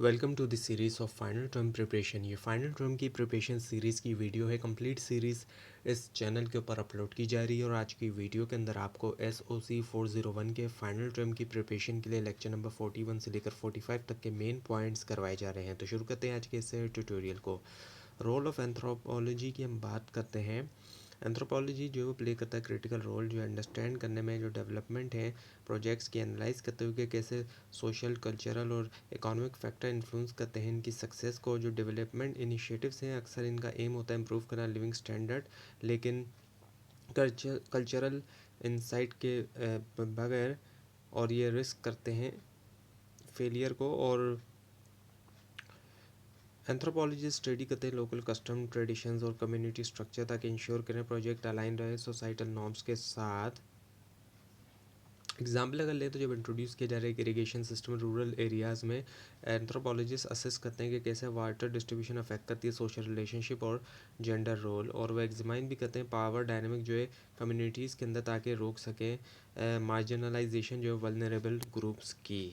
Welcome to the series of final term preparation. ये final term की preparation series की video है। Complete series इस चैनल के ऊपर अपलोड की जा रही है और आज की वीडियो के अंदर आपको SOC 401 के फाइनल टर्म की प्रिपरेशन के लिए लेक्चर नंबर 41 से लेकर 45 तक के मेन पॉइंट्स करवाए जा रहे हैं। तो शुरू करते हैं आज के इस ट्यूटोरियल को। रोल ऑफ एंथ्रोपोलॉजी की हम बात करते हैं। एंथ्रोपोलॉजी जो प्ले करता है क्रिटिकल रोल जो अंडरस्टैंड करने में, जो डेवलपमेंट है प्रोजेक्ट्स की एनालाइज करते हुए कैसे सोशल, कल्चरल और इकोनॉमिक फैक्टर इन्फ्लुएंस करते हैं इनकी सक्सेस को। जो डेवलपमेंट इनिशिएटिव्स हैं अक्सर इनका एम होता है इम्प्रूव करना लिविंग स्टैंडर्ड, लेकिन कल्चरल इंसाइट के बगैर, और ये रिस्क करते हैं फेलियर को। और एंथ्रोपोलॉजिस्ट स्टडी करते हैं लोकल कस्टम, ट्रेडिशंस और कम्युनिटी स्ट्रक्चर ताकि इंश्योर करें प्रोजेक्ट अलाइन रहे सोसाइटल नॉर्म्स के साथ। एग्जाम्पल अगर ले तो जब इंट्रोड्यूस किया जा रहा है इरीगेशन सिस्टम रूरल एरियाज़ में, एंथ्रोपोलॉजिस्ट असेस करते हैं कि कैसे वाटर डिस्ट्रीब्यूशन अफेक्ट करती है सोशल रिलेशनशिप और जेंडर रोल, और वह एग्जामाइन भी करते हैं पावर डायनेमिक जो है कम्युनिटीज़ के अंदर ताकि रोक सकें मार्जिनलाइजेशन जो है वल्नरेबल ग्रुप्स की।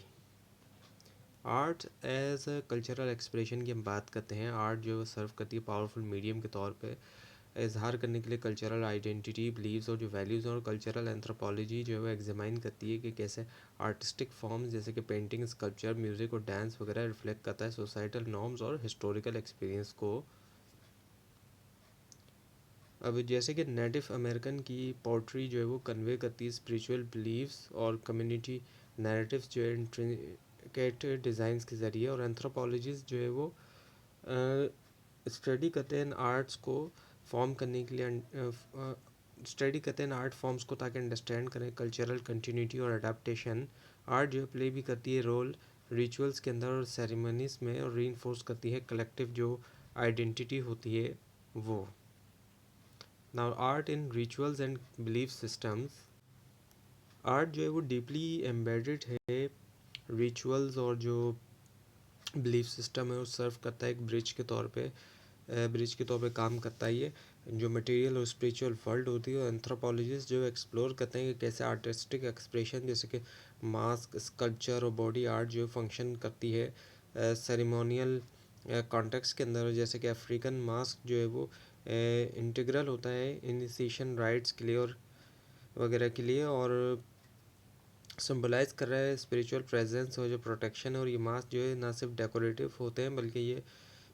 Art as a cultural expression की हम बात करते हैं। आर्ट जो सर्व करती है पावरफुल मीडियम के तौर पे इजहार करने के लिए कल्चरल आइडेंटिटी, बिलीव्स और जो वैल्यूज़, और कल्चरल एंथ्रोपोलॉजी जो है वो एग्जामाइन करती है कि कैसे आर्टिस्टिक फॉर्म्स जैसे कि पेंटिंग, स्कल्पचर, म्यूज़िक और डांस वगैरह रिफ्लेक्ट करता है सोसाइटल नॉर्म्स और हिस्टोरिकल एक्सपीरियंस को। अब जैसे कि नेटिव अमेरिकन की पोट्री जो है वो कन्वे करती है स्पिरिचुअल बिलीव्स और कम्युनिटी नैरेटिव्स जो है इंट्रिकेट डिज़ाइंस के ज़रिए, और एंथ्रोपोलॉजिस्ट जो है वो स्टडी करते हैं आर्ट्स को फॉर्म करने के लिए, स्टडी करते हैं आर्ट फॉर्म्स को ताकि अंडरस्टैंड करें कल्चरल कंटिन्यूटी और अडेप्टेशन। आर्ट जो प्ले भी करती है रोल रिचुअल्स के अंदर और सेरेमनीज में, और रीइंफोर्स करती है कलेक्टिव जो आइडेंटिटी होती है वो। Now art in rituals and belief systems. Art जो है वो डीपली एम्बेडेड है रिचुअल्स और जो बिलीफ सिस्टम है वो सर्व करता है एक ब्रिज के तौर पे काम करता है ये जो मटेरियल और स्पिरिचुअल वर्ल्ड होती है। और एंथ्रोपोलॉजिस्ट जो एक्सप्लोर करते हैं कि कैसे आर्टिस्टिक एक्सप्रेशन जैसे कि मास्क, स्कल्पचर और बॉडी आर्ट जो फंक्शन करती है सेरेमोनियल कॉन्टेक्स्ट के अंदर, जैसे कि अफ्रीकन मास्क जो है वो इंटीग्रल होता है इनिशिएशन राइट्स के लिए और वगैरह के लिए, और सिंबलाइज कर रहा है स्पिरिचुअल प्रेजेंस और जो प्रोटेक्शन है। और ये मास्क जो है ना सिर्फ डेकोरेटिव होते हैं बल्कि ये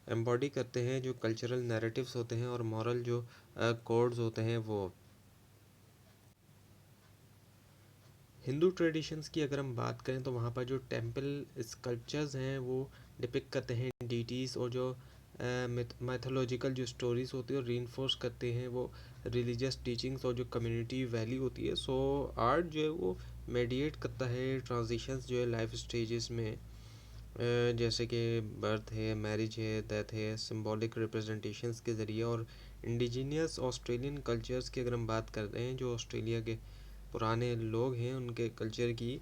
एम्बॉडी करते हैं जो कल्चरल नैरेटिव्स होते हैं और मॉरल जो कोड्स होते हैं वो। हिंदू ट्रेडिशंस की अगर हम बात करें तो वहाँ पर जो टेम्पल स्कल्पचर्स हैं वो डिपिक्ट करते हैं डीटीज़, और जो मैथोलॉजिकल जो स्टोरीज होती है और रीइंफोर्स करते हैं वो रिलीजियस टीचिंग्स और जो कम्युनिटी वैल्यू होती है। सो आर्ट जो है वो मेडिएट करता है ट्रांजिशंस जो है लाइफ स्टेजेस में, जैसे कि बर्थ है, मैरिज है, डेथ है, सिंबॉलिक रिप्रेजेंटेशंस के ज़रिए। और इंडिजीनियस ऑस्ट्रेलियन कल्चर्स की अगर हम बात करते हैं जो ऑस्ट्रेलिया के पुराने लोग हैं उनके कल्चर की,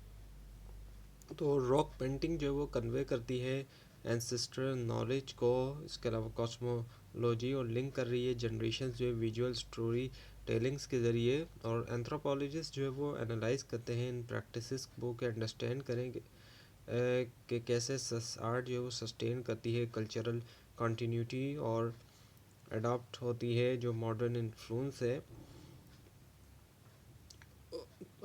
तो रॉक पेंटिंग जो है वो कन्वे करती है एंसेस्ट्रल नॉलेज को। इसके अलावा कॉस्मोलॉजी और लिंक कर रही है जनरेशन जो है विजुअल स्टोरी टेलिंग्स के ज़रिए। और एंथ्रोपोलॉजिस्ट जो है वो एनालाइज करते हैं इन प्रैक्टिसेस को कि अंडरस्टैंड करें कि कैसे आर्ट जो है वो सस्टेन करती है कल्चरल कंटिन्यूटी और अडॉप्ट होती है जो मॉडर्न इन्फ्लुएंस है।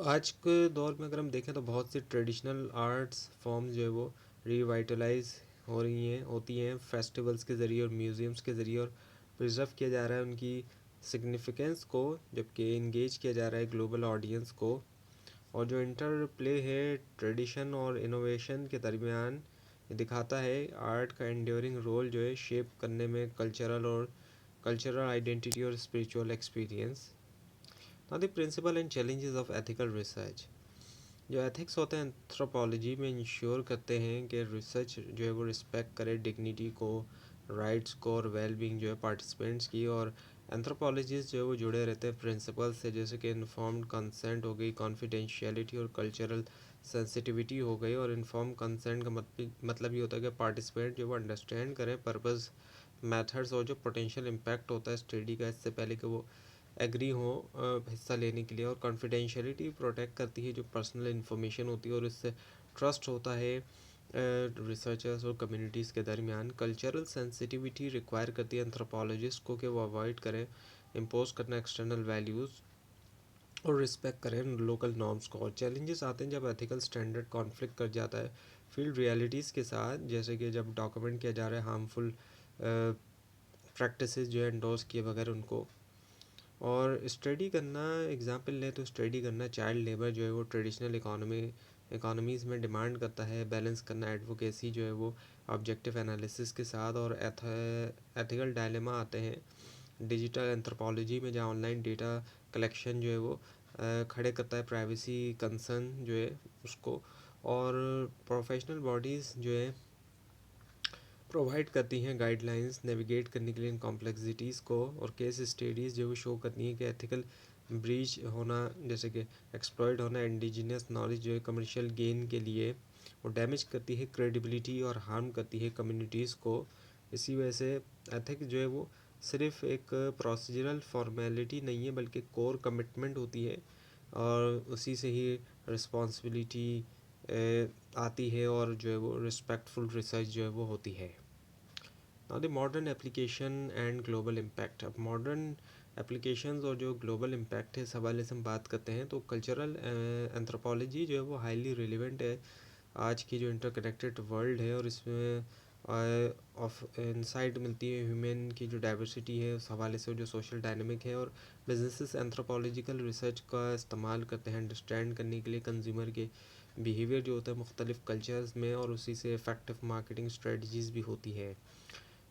आज के दौर में अगर हम देखें तो बहुत सी ट्रेडिशनल आर्ट्स फॉर्म जो है वो रिवाइटलाइज होती हैं फेस्टिवल्स के ज़रिए और म्यूज़ियम्स के ज़रिए, और प्रिजर्व किया जा रहा है उनकी सिग्निफिकेंस को, जबकि इंगेज किया जा रहा है ग्लोबल ऑडियंस को। और जो इंटर प्ले है ट्रेडिशन और इनोवेशन के दरमियान ये दिखाता है आर्ट का एंड्योरिंग रोल जो है शेप करने में कल्चरल आइडेंटिटी और spiritual experience. Now the principle and challenges of ethical research. जो एथिक्स होते हैं एंथ्रोपोलॉजी में इंश्योर करते हैं कि रिसर्च जो है वो रिस्पेक्ट करे डिग्निटी को, राइट्स को और वेलबींग जो है पार्टिसिपेंट्स की। और एंथ्रोपोलॉजिस्ट जो है वो जुड़े रहते हैं प्रिंसिपल से, जैसे कि इन्फॉर्म्ड कंसेंट हो गई, कॉन्फिडेंशियलिटी और कल्चरल सेंसिटिविटी हो गई। और इन्फॉर्म कंसेंट का मतलब ये होता है कि पार्टिसिपेंट जो वो अंडरस्टैंड करें पर्पस, मेथड्स और जो पोटेंशियल इम्पैक्ट होता है स्टडी का इससे पहले कि वो एग्री हो हिस्सा लेने के लिए। और कॉन्फिडेंशियलिटी प्रोटेक्ट करती है जो पर्सनल इन्फॉर्मेशन होती है, और इससे ट्रस्ट होता है रिसर्चर्स और कम्युनिटीज़ के दरमियान। कल्चरल सेंसिटिविटी रिक्वायर करती है एंथ्रोपोलॉजिस्ट को कि वो अवॉइड करें इम्पोज करना एक्सटर्नल वैल्यूज़ और रिस्पेक्ट करें लोकल नॉर्म्स को। और चैलेंजेस आते हैं जब एथिकल स्टैंडर्ड कॉन्फ्लिक्ट कर जाता है फील्ड रियलिटीज़ के साथ, जैसे कि जब डॉक्यूमेंट किया जा रहा है हार्मफुल प्रैक्टिसेस जो है एंडोर्स किए बगैर उनको। और स्टडी करना, एग्जांपल लें तो स्टडी करना चाइल्ड लेबर जो है वो ट्रेडिशनल इकोनॉमीज़ में डिमांड करता है बैलेंस करना एडवोकेसी जो है वो ऑब्जेक्टिव एनालिसिस के साथ। और एथिकल डायलेमा आते हैं डिजिटल एंथ्रोपोलॉजी में, जहाँ ऑनलाइन डेटा कलेक्शन जो है वो खड़े करता है प्राइवेसी कंसर्न जो है उसको। और प्रोफेशनल बॉडीज़ जो है प्रोवाइड करती हैं गाइडलाइंस नेविगेट करने के लिए इन कॉम्प्लेक्सिटीज़ को। और केस स्टडीज़ जो वो शो करती हैं कि एथिकल ब्रीच होना, जैसे कि एक्सप्लॉयट होना इंडिजिनियस नॉलेज जो है कमर्शियल गेन के लिए, वो डैमेज करती है क्रेडिबिलिटी और हार्म करती है कम्युनिटीज़ को। इसी वजह से एथिक्स जो है वो सिर्फ एक प्रोसीजरल फॉर्मेलिटी नहीं है बल्कि कोर कमिटमेंट होती है। और उसी से ही रिस्पॉन्सिबिलिटी आती है और जो है वो रिस्पेक्टफुल रिसर्च जो है वो होती है। Now the modern application and global impact. अब मॉडर्न एप्लीकेशंस और जो ग्लोबल इम्पैक्ट है इस हवाले से हम बात करते हैं तो कल्चरल एंथ्रोपोलॉजी जो है वो हाईली रिलेवेंट है आज की जो इंटरकनेक्टेड वर्ल्ड है। और इसमें ऑफ इंसाइट मिलती है ह्यूमन की जो डाइवर्सिटी है उस हवाले से, जो सोशल डायनेमिक है। और बिजनेसेस एंथ्रोपोलॉजिकल रिसर्च का इस्तेमाल करते हैं अंडरस्टैंड करने के लिए कंज्यूमर के बिहेवियर जो होता है मुख्तलिफ कल्चर्स में, और उसी से इफ़ेक्टिव मार्केटिंग स्ट्रेटजीज़ भी होती है।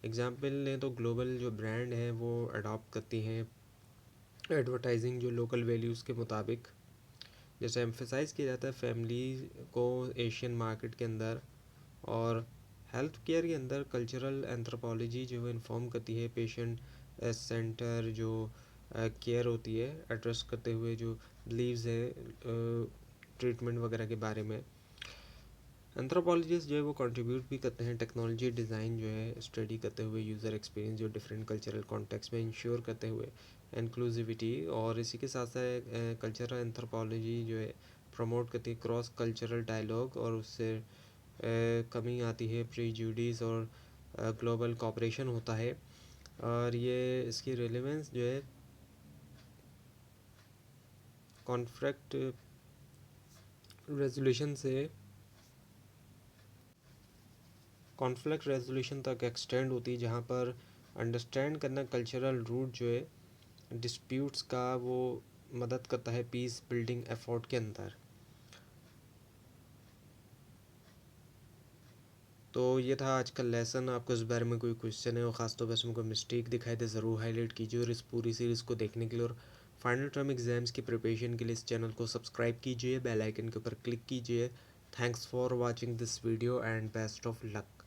एग्जाम्पल लें तो ग्लोबल जो ब्रांड है वो अडॉप्ट करती हैं एडवर्टाइजिंग जो लोकल वैल्यूज़ के मुताबिक, जैसे एम्फेसाइज किया जाता है फैमिली को एशियन मार्केट के अंदर। और हेल्थ केयर के अंदर कल्चरल एंथ्रोपोलॉजी जो है इन्फॉर्म करती है पेशेंट सेंटर जो केयर होती है एड्रेस करते हुए जो बिलीव्स है ट्रीटमेंट वगैरह के बारे में। एंथ्रोपोलॉजिस्ट जो है वो कंट्रीब्यूट भी करते हैं टेक्नोलॉजी डिज़ाइन जो है स्टडी करते हुए यूज़र एक्सपीरियंस जो डिफरेंट कल्चरल कॉन्टेक्स्ट में इंश्योर करते हुए इंक्लूसिविटी। और इसी के साथ साथ कल्चरल एंथ्रोपोलॉजी जो है प्रमोट करती है क्रॉस कल्चरल डायलॉग, और उससे कमी आती है प्रीजुडिस और ग्लोबल कॉपरेशन होता है। और ये इसकी रेलेवेंस जो है कॉन्फ्लिक्ट रेजोल्यूशन से कॉन्फ्लिक्ट रेजोल्यूशन तक एक्सटेंड होती है, जहाँ पर अंडरस्टैंड करना कल्चरल रूट जो है डिस्प्यूट्स का वो मदद करता है पीस बिल्डिंग एफर्ट के अंदर। तो ये था आज का लेसन। आपको इस बारे में कोई क्वेश्चन है और ख़ासतौर पर इसमें कोई मिस्टेक दिखाई दे ज़रूर हाईलाइट कीजिए। और इस पूरी सीरीज़ को देखने के लिए और फाइनल टर्म एग्ज़ाम्स की प्रिपरेशन के लिए इस चैनल को सब्सक्राइब कीजिए, बेल आइकन के ऊपर क्लिक कीजिए। Thanks for watching this video and best of luck.